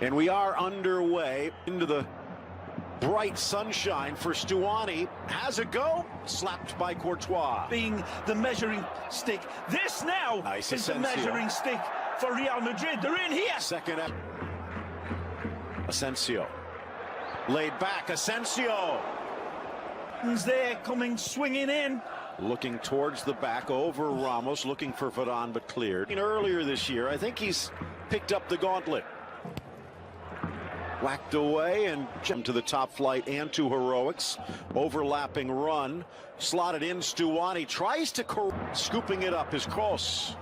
And we are underway into the bright sunshine for Stuani. Has a go, slapped by Courtois. Being the measuring stick. This now nice is Asensio. the measuring stick for Real Madrid. They're in here. Second Asensio. Laid back, Asensio. He's there, coming, swinging in. Looking towards the back, over Ramos, looking for Varane, but cleared. Earlier this year, I think he's picked up the gauntlet. Whacked away and jumped to the top flight and to heroics. Overlapping run. Slotted in, Stuani tries to scooping it up, his cross.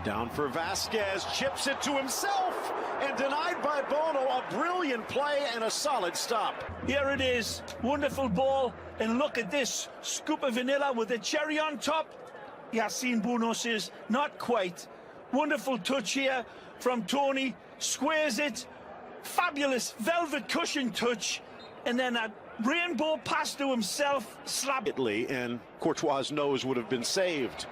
Down for Vasquez, chips it to himself, and denied by Bono. A brilliant play and a solid stop. Here it is, wonderful ball, and look at this, scoop of vanilla with a cherry on top. Yassine Bono says, not quite. Wonderful touch here from Tony, squares it, fabulous velvet cushion touch, and then a rainbow pass to himself, slap. Italy, and Courtois' nose would have been saved.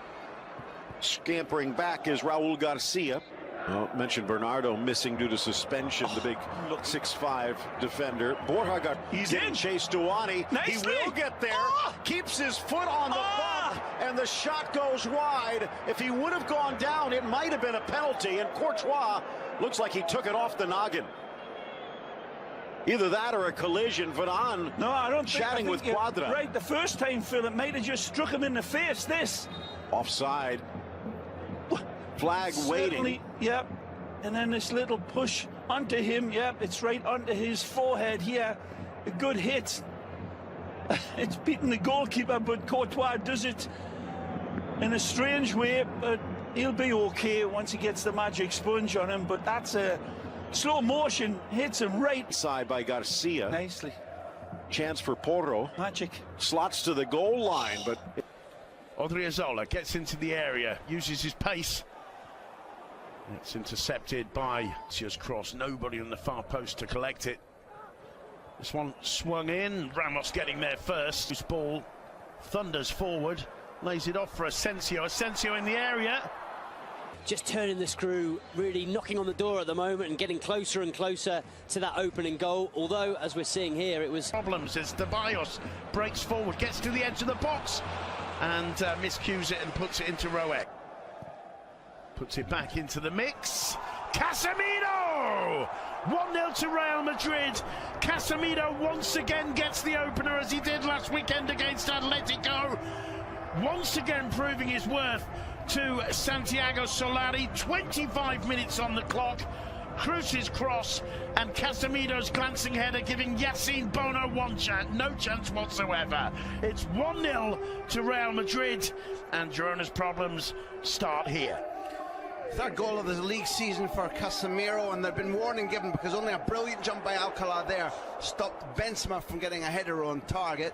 Scampering back is Raul Garcia. Well, mentioned Bernardo missing due to suspension, the big 6'5" defender. Borja got getting chased Stuani. He will get there, keeps his foot on the bump, and the shot goes wide. If he would have gone down, it might have been a penalty, and Courtois looks like he took it off the noggin. Either that or a collision. Varane chatting with Quadra. Right, the first time, Phil, it might have just struck him in the face, this. Offside. Flag waiting. Yep. And then this little push onto him. Yep, it's right onto his forehead here. A good hit. It's beaten the goalkeeper, but Courtois does it in a strange way. But he'll be okay once he gets the magic sponge on him. But that's a slow motion. Hits him right. Side by Garcia. Nicely. Chance for Porro. Magic. Slots to the goal line, but Odriozola gets into the area, uses his pace. It's intercepted by Cia's cross. Nobody on the far post to collect it. This one swung in. Ramos getting there first. This ball thunders forward, lays it off for Asensio. Asensio in the area. Just turning the screw, really knocking on the door at the moment and getting closer and closer to that opening goal. Although, as we're seeing here, it was problems as Ceballos breaks forward, gets to the edge of the box, and miscues it and puts it into Roek. Puts it back into the mix. Casemiro! 1-0 to Real Madrid. Casemiro once again gets the opener, as he did last weekend against Atletico. Once again proving his worth to Santiago Solari. 25 minutes on the clock. Cruz's cross and Casemiro's glancing header giving Yassine Bono no chance whatsoever. It's 1-0 to Real Madrid, and Girona's problems start here. Third goal of the league season for Casemiro, and there'd been warning given because only a brilliant jump by Alcalá there stopped Benzema from getting a header on target.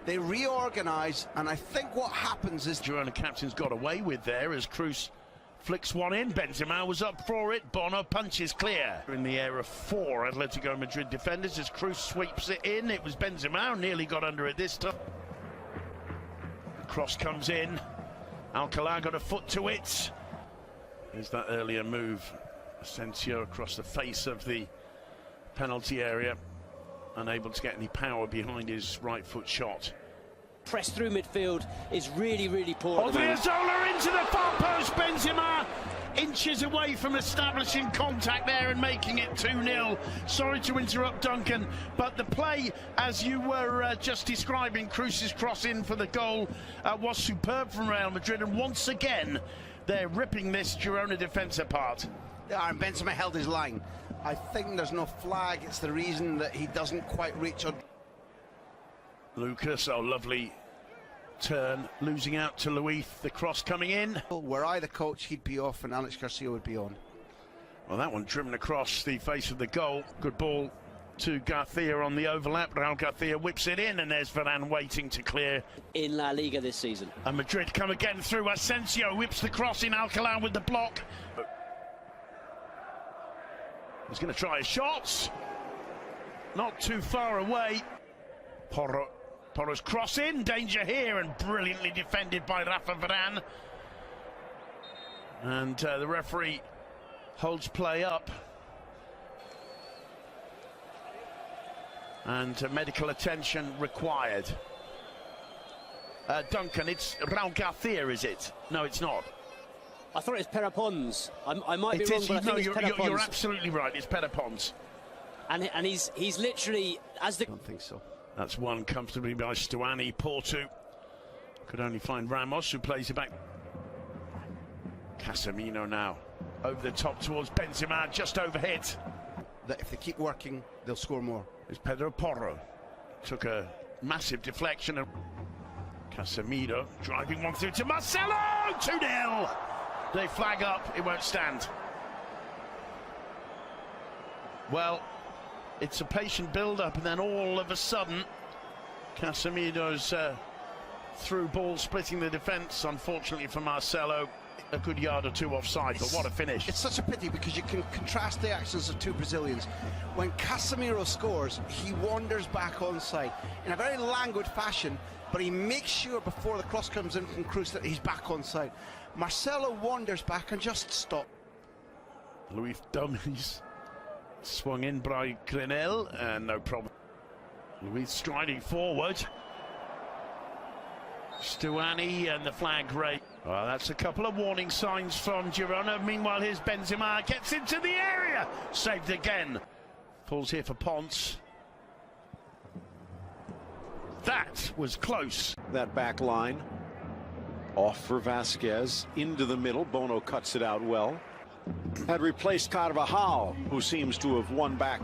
They reorganise, and I think what happens is Girona captain's got away with there as Cruz flicks one in. Benzema was up for it. Bono punches clear. In the air of 4 Atletico Madrid defenders as Cruz sweeps it in. It was Benzema who nearly got under it this time. The cross comes in. Alcalá got a foot to it. There's that earlier move. Asensio across the face of the penalty area, unable to get any power behind his right foot shot. press through midfield is really, really poor. Odriozola into the far post. Benzema inches away from establishing contact there and making it 2-0. Sorry to interrupt, Duncan, but the play, as you were just describing, Cruz's cross in for the goal, was superb from Real Madrid, and once again they're ripping this Girona defence apart. And Benzema held his line. I think there's no flag. It's the reason that he doesn't quite reach on. Lucas, oh, lovely turn, losing out to Luis. The cross coming in. Were I the coach, he'd be off and Alex Garcia would be on. Well, that one driven across the face of the goal. Good ball to Garcia on the overlap. Raul Garcia whips it in, and there's Varane waiting to clear. In La Liga this season. And Madrid come again through. Asensio whips the cross in. Alcalá with the block. He's going to try a shot. Not too far away. Porro's cross in. Danger here, and brilliantly defended by Rafa Varane. And the referee holds play up. and medical attention required. Duncan, it's Raul Garcia, is it? No, it's not. I thought it was Perapons. I might be It wrong, is. but I think it's Perapons. You're absolutely right. It's Perapons. And he's literally, as the... I don't think so. That's won comfortably by Stuani. Porto could only find Ramos, who plays it back. Casemiro now over the top towards Benzema, just overhit. That if they keep working, they'll score more. It's Pedro Porro. Took a massive deflection. Casemiro driving one through to Marcelo. 2-0. They flag up. It won't stand. Well, it's a patient build-up, and then all of a sudden, Casemiro's through ball splitting the defence. Unfortunately for Marcelo, a good yard or two offside, but what a finish. It's such a pity because you can contrast the actions of two Brazilians. When Casemiro scores, he wanders back onside in a very languid fashion, but he makes sure before the cross comes in from Cruz that he's back onside. Marcelo wanders back and just stops. Luis Dummies swung in by Grenell, and no problem. Luis striding forward. Stuani and the flag rate. Well, that's a couple of warning signs from Girona. Meanwhile, here's Benzema, gets into the area. Saved again. Falls here for Ponce. That was close. That back line off for Vasquez into the middle. Bono cuts it out well. Had replaced Carvajal, who seems to have won back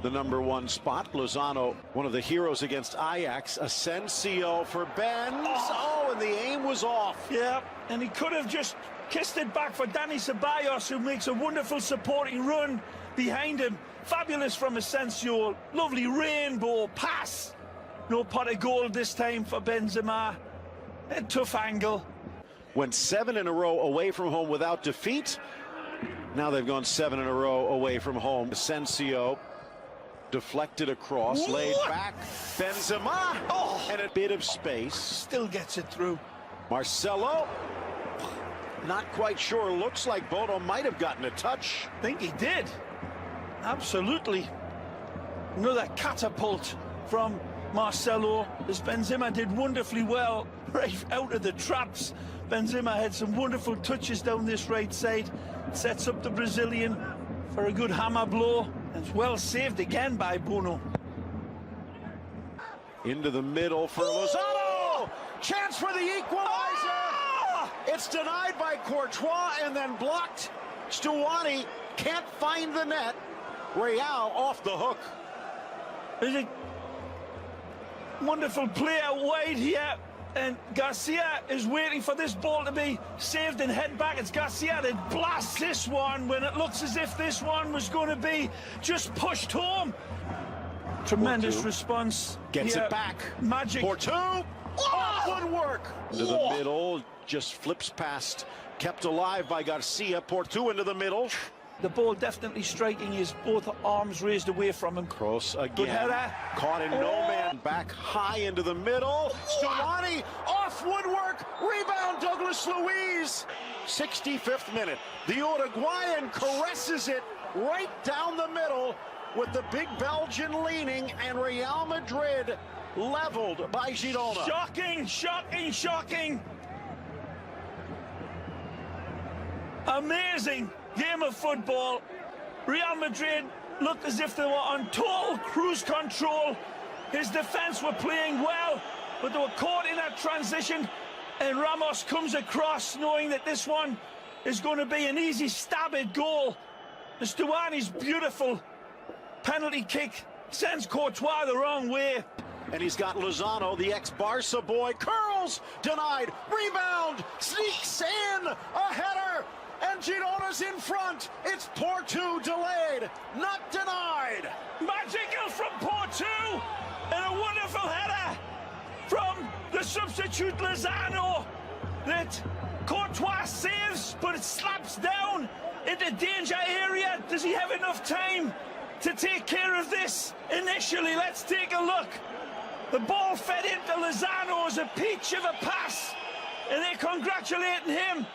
the #1 spot. Lozano, one of the heroes against Ajax. Asensio for Benz. Oh, and the aim was off. Yeah, and he could have just kissed it back for Dani Ceballos, who makes a wonderful supporting run behind him. Fabulous from Asensio. Lovely rainbow pass. No pot of gold this time for Benzema. A tough angle. Went 7 in a row away from home without defeat. Now they've gone 7 in a row away from home. Asensio deflected across, laid back. Benzema, and a bit of space. Still gets it through. Marcelo, not quite sure. Looks like Bono might have gotten a touch. I think he did. Absolutely. Another catapult from Marcelo, as Benzema did wonderfully well right out of the traps. Benzema had some wonderful touches down this right side. Sets up the Brazilian for a good hammer blow. And it's well saved again by Bono. Into the middle for Lozano. Chance for the equalizer. It's denied by Courtois and then blocked. Stuani can't find the net. Real off the hook. There's a wonderful play out wide here, and Garcia is waiting for this ball to be saved and head back. It's Garcia that blasts this one when it looks as if this one was going to be just pushed home. Tremendous response. Gets here. it back. Magic. Porto. Oh, good work. Into the middle, just flips past. Kept alive by Garcia. Porto into the middle. The ball definitely striking his both arms raised away from him. Cross again. Good header. Caught in no man. Back high into the middle. Stuani off woodwork. Rebound Douglas Luiz. 65th minute. The Uruguayan caresses it right down the middle with the big Belgian leaning, and Real Madrid leveled by Girona. Shocking, shocking, shocking. Amazing game of football. Real Madrid looked as if they were on total cruise control. His defense were playing well, but they were caught in that transition, and Ramos comes across knowing that this one is going to be an easy stab at goal. The Stuani's beautiful penalty kick sends Courtois the wrong way. And he's got Lozano, the ex-Barca boy, curls, denied, rebound, sneaks in, a header, and Girona's in front. It's Porto delayed, not denied. Magical from Porto, and a wonderful header from the substitute Lozano that Courtois saves, but it slaps down into danger area. Does he have enough time to take care of this initially? Let's take a look. The ball fed into Lozano as a peach of a pass, and they're congratulating him.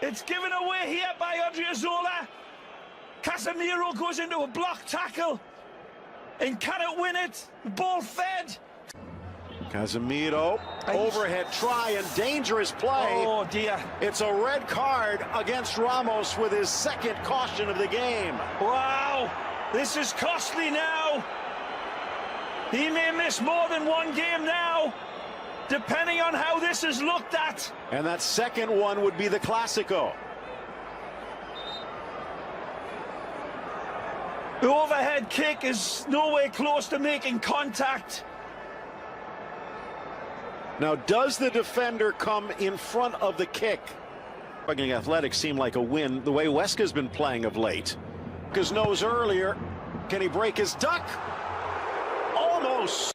It's given away here by Odriozola. Casemiro goes into a block tackle. And can it win it? Ball fed. Casemiro, overhead try and dangerous play. Oh dear. It's a red card against Ramos with his second caution of the game. Wow, this is costly now. He may miss more than one game now, depending on how this is looked at. And that second one would be the Clásico. The overhead kick is nowhere close to making contact. Now, does the defender come in front of the kick? Fucking Athletics seem like a win the way Huesca's been playing of late. Because knows earlier, can he break his duck? Almost.